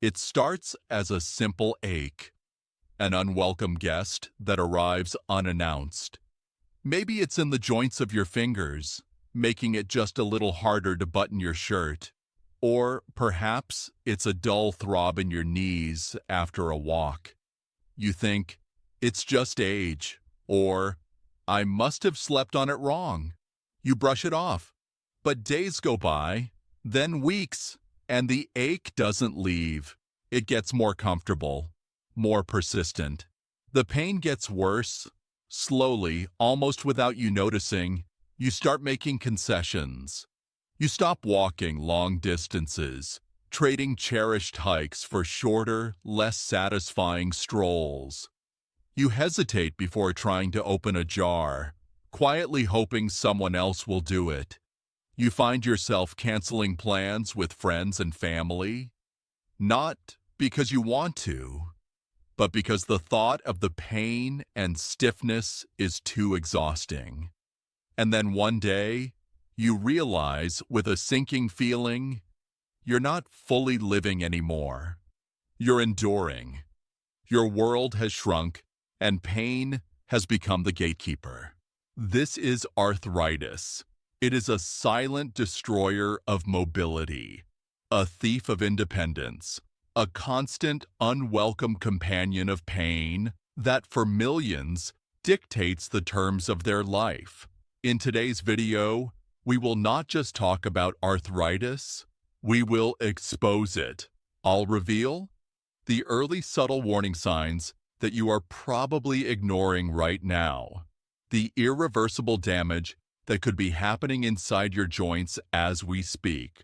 It starts as a simple ache, an unwelcome guest that arrives unannounced. Maybe it's in the joints of your fingers, making it just a little harder to button your shirt. Or perhaps it's a dull throb in your knees after a walk. You think, it's just age, or I must have slept on it wrong. You brush it off. But days go by, then weeks, and the ache doesn't leave. It gets more comfortable, more persistent. The pain gets worse. Slowly, almost without you noticing, you start making concessions. You stop walking long distances, trading cherished hikes for shorter, less satisfying strolls. You hesitate before trying to open a jar, quietly hoping someone else will do it. You find yourself canceling plans with friends and family, not because you want to, but because the thought of the pain and stiffness is too exhausting. And then one day, you realize with a sinking feeling, you're not fully living anymore. You're enduring. Your world has shrunk, and pain has become the gatekeeper. This is arthritis. It is a silent destroyer of mobility, a thief of independence, a constant, unwelcome companion of pain that, for millions, dictates the terms of their life. In today's video, we will not just talk about arthritis, we will expose it. I'll reveal the early subtle warning signs that you are probably ignoring right now, the irreversible damage that could be happening inside your joints as we speak,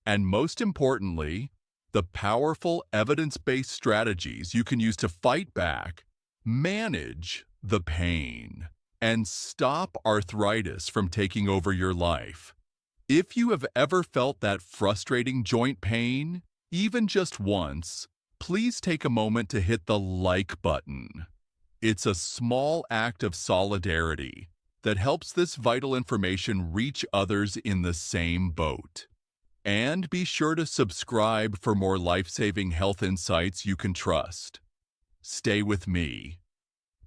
and most importantly, the powerful evidence-based strategies you can use to fight back, manage the pain, and stop arthritis from taking over your life. If you have ever felt that frustrating joint pain, even just once, please take a moment to hit the like button. It's a small act of solidarity that helps this vital information reach others in the same boat. And be sure to subscribe for more life-saving health insights you can trust. Stay with me,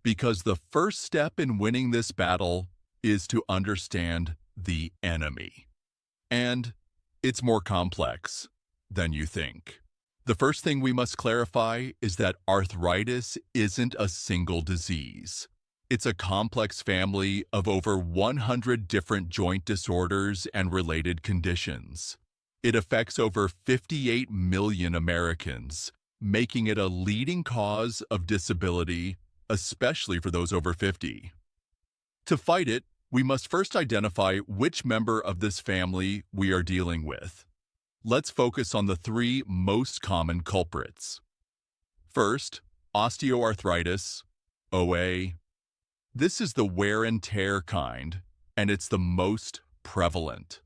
because the first step in winning this battle is to understand the enemy. And it's more complex than you think. The first thing we must clarify is that arthritis isn't a single disease. It's a complex family of over 100 different joint disorders and related conditions. It affects over 58 million Americans, making it a leading cause of disability, especially for those over 50. To fight it, we must first identify which member of this family we are dealing with. Let's focus on the three most common culprits. First, osteoarthritis, OA. This is the wear and tear kind, and it's the most prevalent.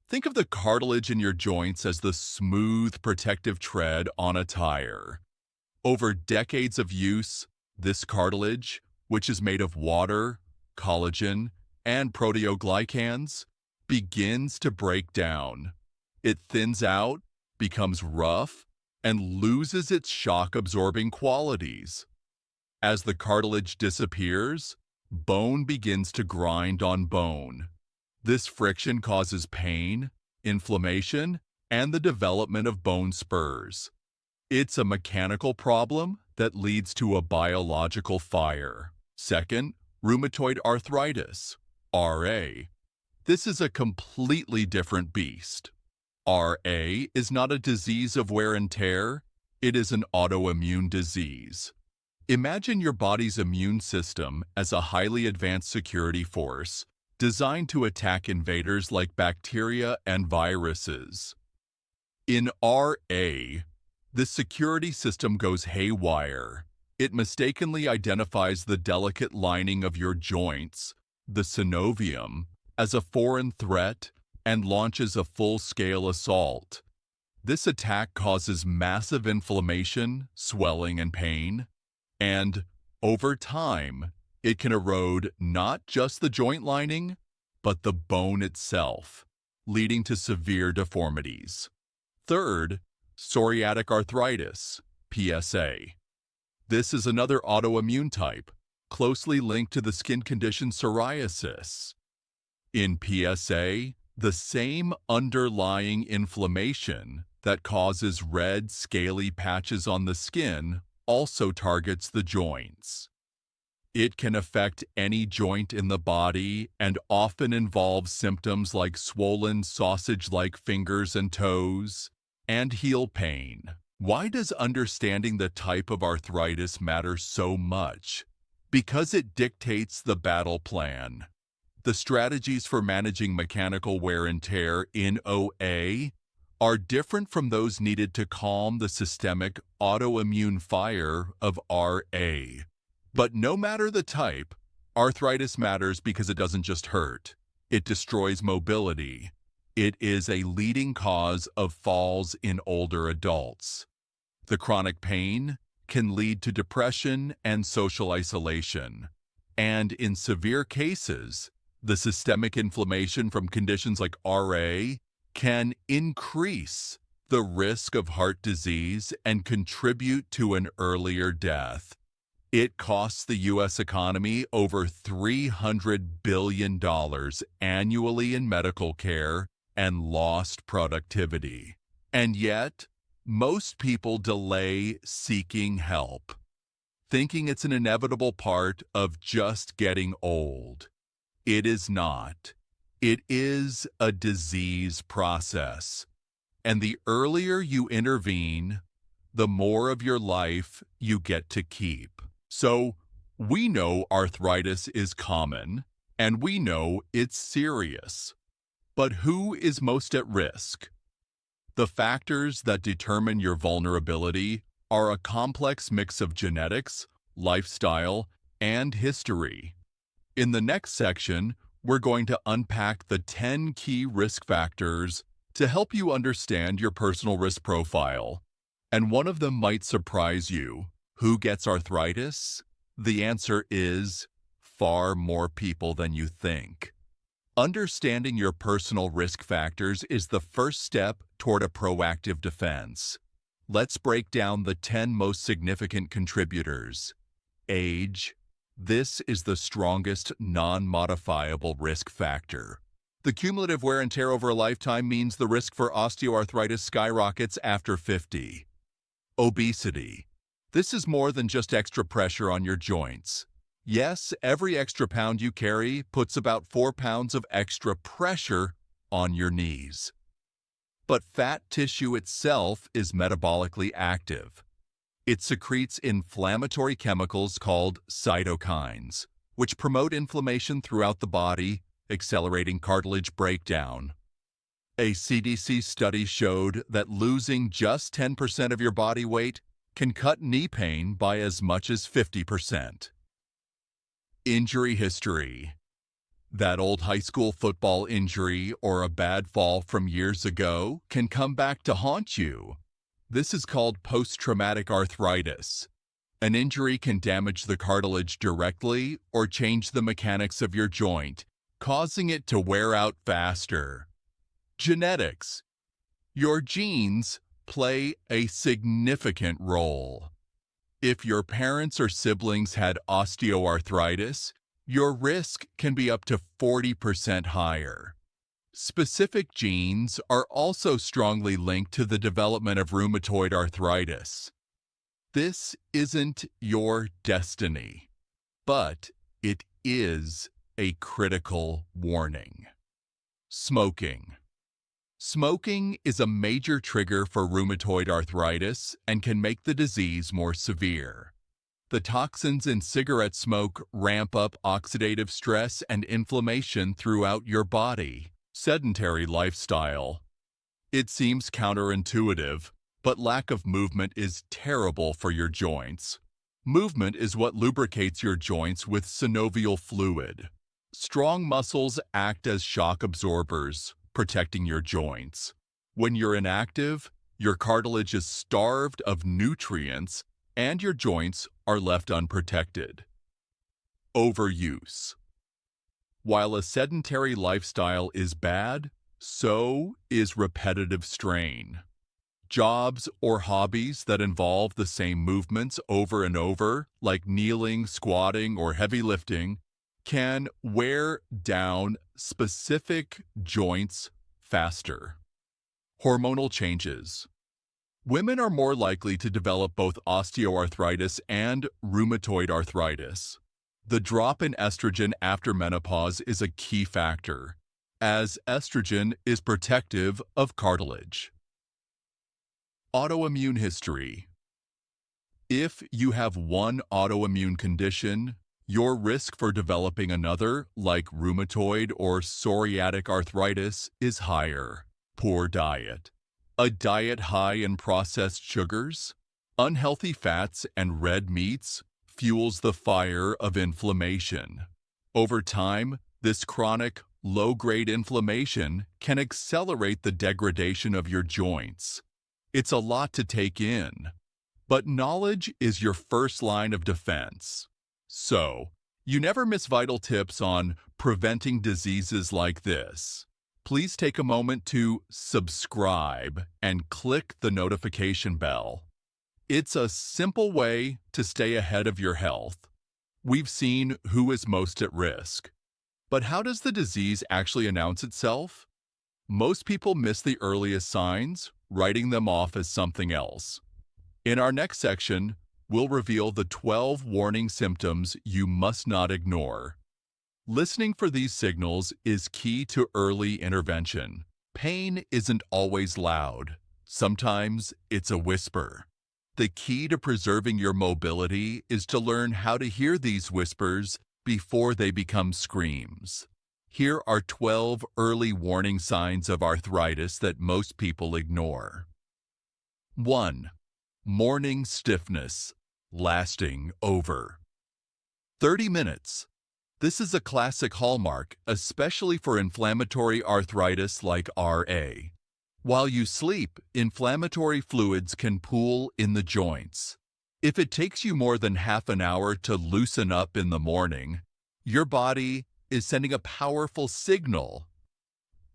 Think of the cartilage in your joints as the smooth, protective tread on a tire. Over decades of use, this cartilage, which is made of water, collagen, and proteoglycans, begins to break down. It thins out, becomes rough, and loses its shock-absorbing qualities. As the cartilage disappears, bone begins to grind on bone. This friction causes pain, inflammation, and the development of bone spurs. It's a mechanical problem that leads to a biological fire. Second, rheumatoid arthritis, RA. This is a completely different beast. RA is not a disease of wear and tear, it is an autoimmune disease. Imagine your body's immune system as a highly advanced security force designed to attack invaders like bacteria and viruses. In RA, the security system goes haywire. It mistakenly identifies the delicate lining of your joints, the synovium, as a foreign threat and launches a full-scale assault. This attack causes massive inflammation, swelling, and pain. And, over time, it can erode not just the joint lining, but the bone itself, leading to severe deformities. Third, Psoriatic arthritis, PSA. This is another autoimmune type, closely linked to the skin condition psoriasis. In PSA, the same underlying inflammation that causes red, scaly patches on the skin also targets the joints. It can affect any joint in the body and often involves symptoms like swollen sausage-like fingers and toes and heel pain. Why does understanding the type of arthritis matter so much? Because it dictates the battle plan. The strategies for managing mechanical wear and tear in OA are different from those needed to calm the systemic autoimmune fire of RA. But no matter the type, arthritis matters because it doesn't just hurt. It destroys mobility. It is a leading cause of falls in older adults. The chronic pain can lead to depression and social isolation. And in severe cases, the systemic inflammation from conditions like RA can increase the risk of heart disease and contribute to an earlier death. It costs the U.S. economy over $300 billion annually in medical care and lost productivity. And yet, most people delay seeking help, thinking it's an inevitable part of just getting old. It is not. It is a disease process. And the earlier you intervene, the more of your life you get to keep. So, we know arthritis is common, and we know it's serious. But who is most at risk? The factors that determine your vulnerability are a complex mix of genetics, lifestyle, and history. In the next section, we're going to unpack the 10 key risk factors to help you understand your personal risk profile. And one of them might surprise you. Who gets arthritis? The answer is far more people than you think. Understanding your personal risk factors is the first step toward a proactive defense. Let's break down the 10 most significant contributors. Age. This is the strongest non-modifiable risk factor. The cumulative wear and tear over a lifetime means the risk for osteoarthritis skyrockets after 50. Obesity. This is more than just extra pressure on your joints. Yes, every extra pound you carry puts about 4 pounds of extra pressure on your knees. But fat tissue itself is metabolically active. It secretes inflammatory chemicals called cytokines, which promote inflammation throughout the body, accelerating cartilage breakdown. A CDC study showed that losing just 10% of your body weight can cut knee pain by as much as 50%. Injury history. That old high school football injury or a bad fall from years ago can come back to haunt you. This is called post-traumatic arthritis. An injury can damage the cartilage directly or change the mechanics of your joint, causing it to wear out faster. Genetics. Your genes play a significant role. If your parents or siblings had osteoarthritis, your risk can be up to 40% higher. Specific genes are also strongly linked to the development of rheumatoid arthritis. This isn't your destiny, but it is a critical warning. Smoking. Smoking is a major trigger for rheumatoid arthritis and can make the disease more severe. The toxins in cigarette smoke ramp up oxidative stress and inflammation throughout your body. Sedentary lifestyle. It seems counterintuitive, but lack of movement is terrible for your joints. Movement is what lubricates your joints with synovial fluid. Strong muscles act as shock absorbers, protecting your joints. When you're inactive, your cartilage is starved of nutrients and your joints are left unprotected. Overuse. While a sedentary lifestyle is bad, so is repetitive strain. Jobs or hobbies that involve the same movements over and over, like kneeling, squatting, or heavy lifting, can wear down specific joints faster. Hormonal changes. Women are more likely to develop both osteoarthritis and rheumatoid arthritis. The drop in estrogen after menopause is a key factor, as estrogen is protective of cartilage. Autoimmune history. If you have one autoimmune condition, your risk for developing another, like rheumatoid or psoriatic arthritis, is higher. Poor diet. A diet high in processed sugars, unhealthy fats, and red meats fuels the fire of inflammation. Over time, this chronic, low-grade inflammation can accelerate the degradation of your joints. It's a lot to take in, but knowledge is your first line of defense. So, you never miss vital tips on preventing diseases like this. Please take a moment to subscribe and click the notification bell. It's a simple way to stay ahead of your health. We've seen who is most at risk. But how does the disease actually announce itself? Most people miss the earliest signs, writing them off as something else. In our next section, we'll reveal the 12 warning symptoms you must not ignore. Listening for these signals is key to early intervention. Pain isn't always loud. Sometimes it's a whisper. The key to preserving your mobility is to learn how to hear these whispers before they become screams. Here are 12 early warning signs of arthritis that most people ignore. 1. Morning stiffness, lasting over 30 minutes. This is a classic hallmark, especially for inflammatory arthritis like RA. While you sleep, inflammatory fluids can pool in the joints. If it takes you more than half an hour to loosen up in the morning, your body is sending a powerful signal.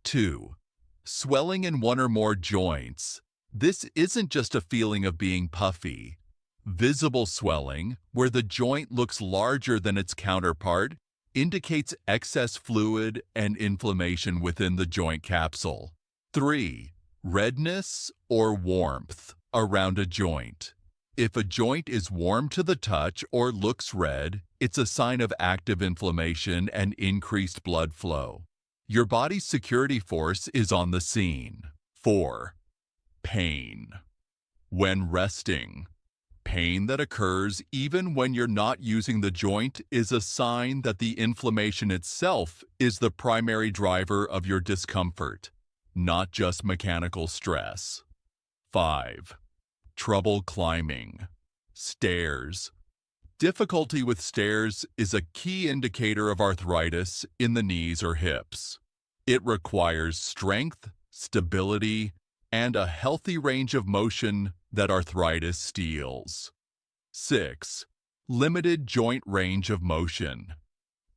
2. Swelling in one or more joints. This isn't just a feeling of being puffy. Visible swelling, where the joint looks larger than its counterpart, indicates excess fluid and inflammation within the joint capsule. 3. Redness or warmth around a joint. If a joint is warm to the touch or looks red, it's a sign of active inflammation and increased blood flow. Your body's security force is on the scene. 4. Pain. When resting. Pain that occurs even when you're not using the joint is a sign that the inflammation itself is the primary driver of your discomfort, not just mechanical stress. 5. Trouble climbing. Stairs. Difficulty with stairs is a key indicator of arthritis in the knees or hips. It requires strength, stability, and a healthy range of motion that arthritis steals. 6. Limited joint range of motion.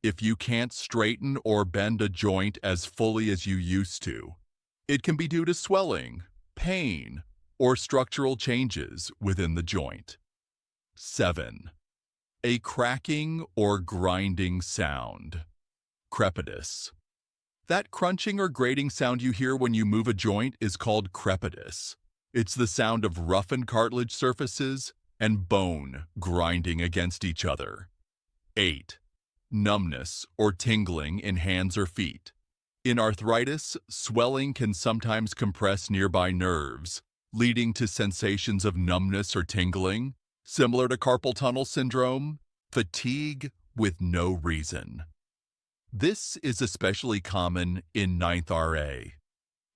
If you can't straighten or bend a joint as fully as you used to, it can be due to swelling, pain, or structural changes within the joint. 7. A cracking or grinding sound. Crepitus. That crunching or grating sound you hear when you move a joint is called crepitus. It's the sound of roughened cartilage surfaces and bone grinding against each other. 8. Numbness or tingling in hands or feet. In arthritis, swelling can sometimes compress nearby nerves, leading to sensations of numbness or tingling, similar to carpal tunnel syndrome, fatigue with no reason. This is especially common in 9th RA.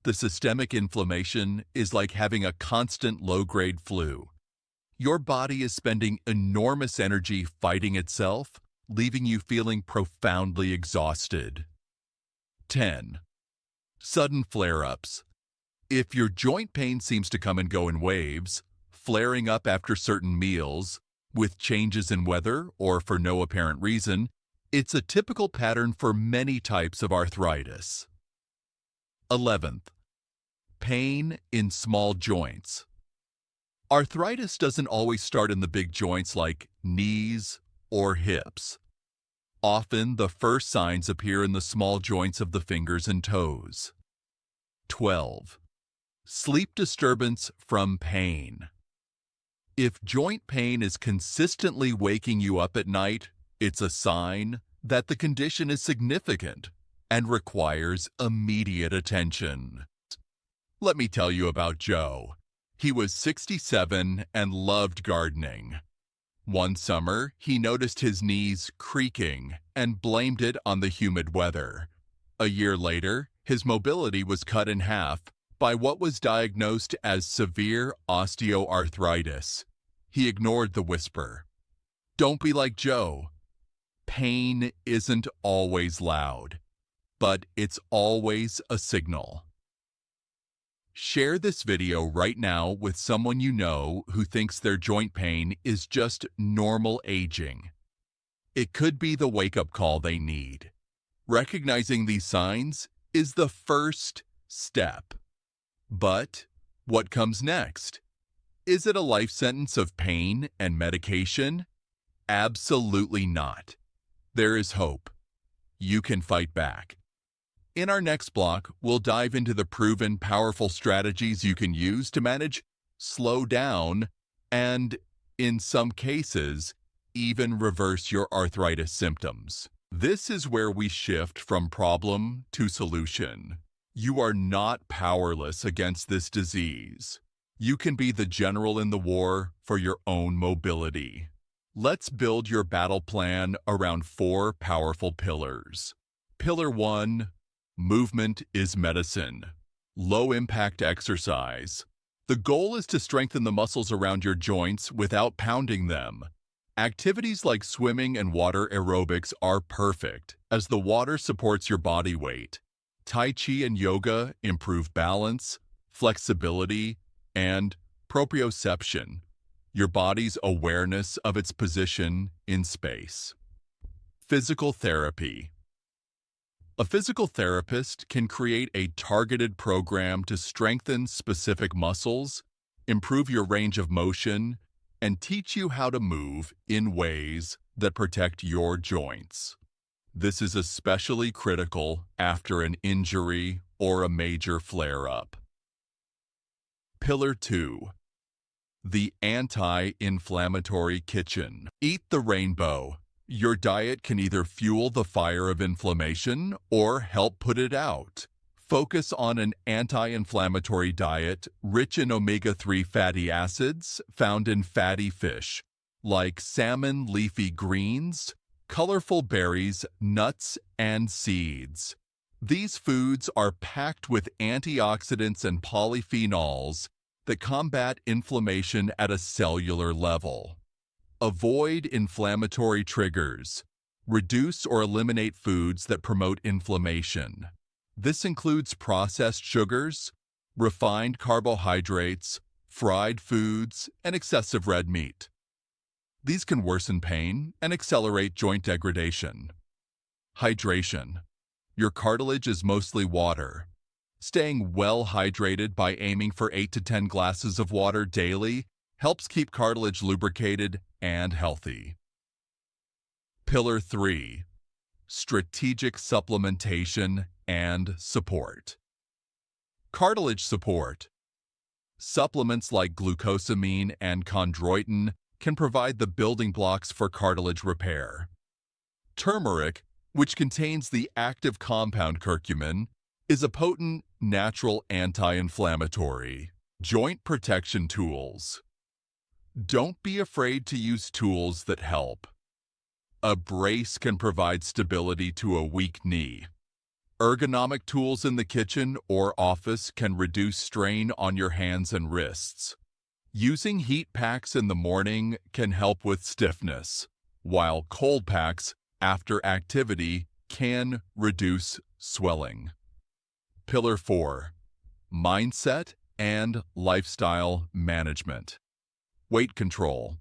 The systemic inflammation is like having a constant low-grade flu. Your body is spending enormous energy fighting itself, leaving you feeling profoundly exhausted. 10. Sudden flare-ups. If your joint pain seems to come and go in waves, flaring up after certain meals, with changes in weather or for no apparent reason, it's a typical pattern for many types of arthritis. 11th. Pain in small joints. Arthritis doesn't always start in the big joints like knees or hips. Often, the first signs appear in the small joints of the fingers and toes. 12. Sleep disturbance from pain. If joint pain is consistently waking you up at night, it's a sign that the condition is significant and requires immediate attention. Let me tell you about Joe. He was 67 and loved gardening. One summer, he noticed his knees creaking and blamed it on the humid weather. A year later, his mobility was cut in half by what was diagnosed as severe osteoarthritis. He ignored the whisper. Don't be like Joe. Pain isn't always loud, but it's always a signal. Share this video right now with someone you know who thinks their joint pain is just normal aging. It could be the wake-up call they need. Recognizing these signs is the first step. But what comes next? Is it a life sentence of pain and medication? Absolutely not. There is hope. You can fight back. In our next block, we'll dive into the proven, powerful strategies you can use to manage, slow down, and, in some cases, even reverse your arthritis symptoms. This is where we shift from problem to solution. You are not powerless against this disease. You can be the general in the war for your own mobility. Let's build your battle plan around 4 powerful pillars. Pillar 1. Movement is medicine. Low-impact exercise. The goal is to strengthen the muscles around your joints without pounding them. Activities like swimming and water aerobics are perfect, as the water supports your body weight. Tai Chi and yoga improve balance, flexibility, and proprioception, your body's awareness of its position in space. Physical therapy. A physical therapist can create a targeted program to strengthen specific muscles, improve your range of motion, and teach you how to move in ways that protect your joints. This is especially critical after an injury or a major flare-up. Pillar 2. The anti-inflammatory kitchen. Eat the rainbow. Your diet can either fuel the fire of inflammation or help put it out. Focus on an anti-inflammatory diet rich in omega-3 fatty acids found in fatty fish, like salmon, leafy greens, colorful berries, nuts, and seeds. These foods are packed with antioxidants and polyphenols that combat inflammation at a cellular level. Avoid inflammatory triggers. Reduce or eliminate foods that promote inflammation. This includes processed sugars, refined carbohydrates, fried foods, and excessive red meat. These can worsen pain and accelerate joint degradation. Hydration. Your cartilage is mostly water. Staying well hydrated by aiming for 8 to 10 glasses of water daily helps keep cartilage lubricated and healthy. Pillar 3. Strategic supplementation and support. Cartilage support. Supplements like glucosamine and chondroitin can provide the building blocks for cartilage repair. Turmeric, which contains the active compound curcumin, is a potent natural anti-inflammatory. Joint protection tools. Don't be afraid to use tools that help. A brace can provide stability to a weak knee. Ergonomic tools in the kitchen or office can reduce strain on your hands and wrists. Using heat packs in the morning can help with stiffness, while cold packs after activity can reduce swelling. Pillar 4. Mindset and lifestyle management. Weight control.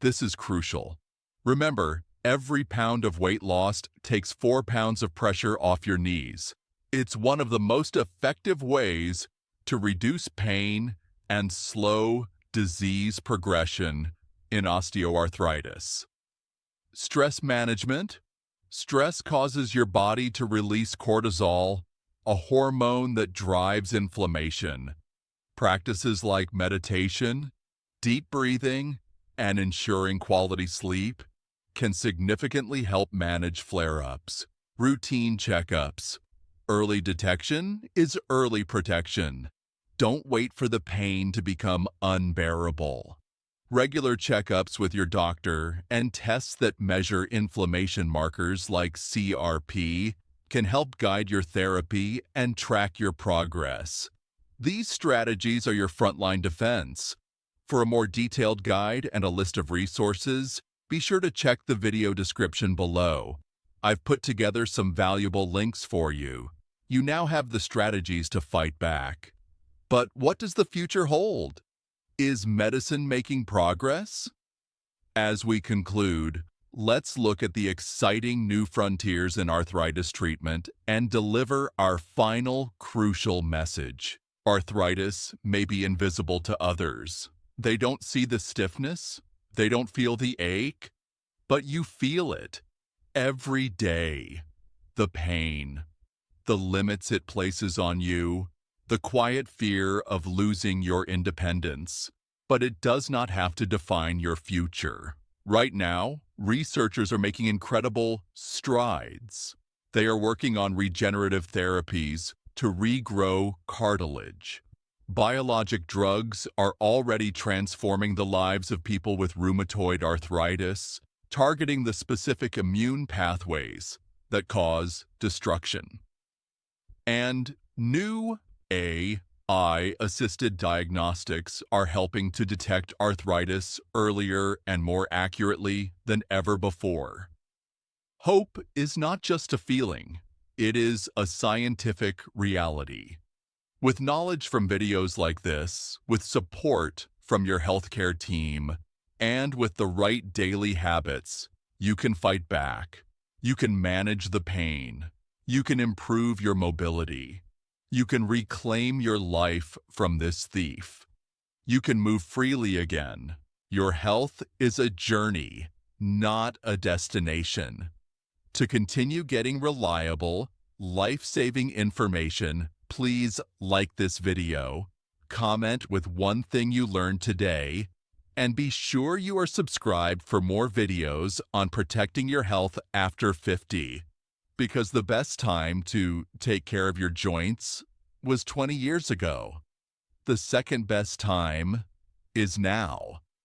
This is crucial. Remember, every pound of weight lost takes 4 pounds of pressure off your knees. It's one of the most effective ways to reduce pain and slow disease progression in osteoarthritis. Stress management. Stress causes your body to release cortisol, a hormone that drives inflammation. Practices like meditation, deep breathing, and ensuring quality sleep can significantly help manage flare-ups. Routine checkups. Early detection is early protection. Don't wait for the pain to become unbearable. Regular checkups with your doctor and tests that measure inflammation markers like CRP can help guide your therapy and track your progress. These strategies are your frontline defense. For a more detailed guide and a list of resources, be sure to check the video description below. I've put together some valuable links for you. You now have the strategies to fight back. But what does the future hold? Is medicine making progress? As we conclude, let's look at the exciting new frontiers in arthritis treatment and deliver our final crucial message. Arthritis may be invisible to others. They don't see the stiffness, they don't feel the ache, but you feel it every day. The pain, the limits it places on you, the quiet fear of losing your independence. But it does not have to define your future. Right now, researchers are making incredible strides. They are working on regenerative therapies to regrow cartilage. Biologic drugs are already transforming the lives of people with rheumatoid arthritis, targeting the specific immune pathways that cause destruction. And new AI-assisted diagnostics are helping to detect arthritis earlier and more accurately than ever before. Hope is not just a feeling, it is a scientific reality. With knowledge from videos like this, with support from your healthcare team, and with the right daily habits, you can fight back. You can manage the pain. You can improve your mobility. You can reclaim your life from this thief. You can move freely again. Your health is a journey, not a destination. To continue getting reliable, life-saving information, please like this video, comment with one thing you learned today, and be sure you are subscribed for more videos on protecting your health after 50. Because the best time to take care of your joints was 20 years ago. The second best time is now.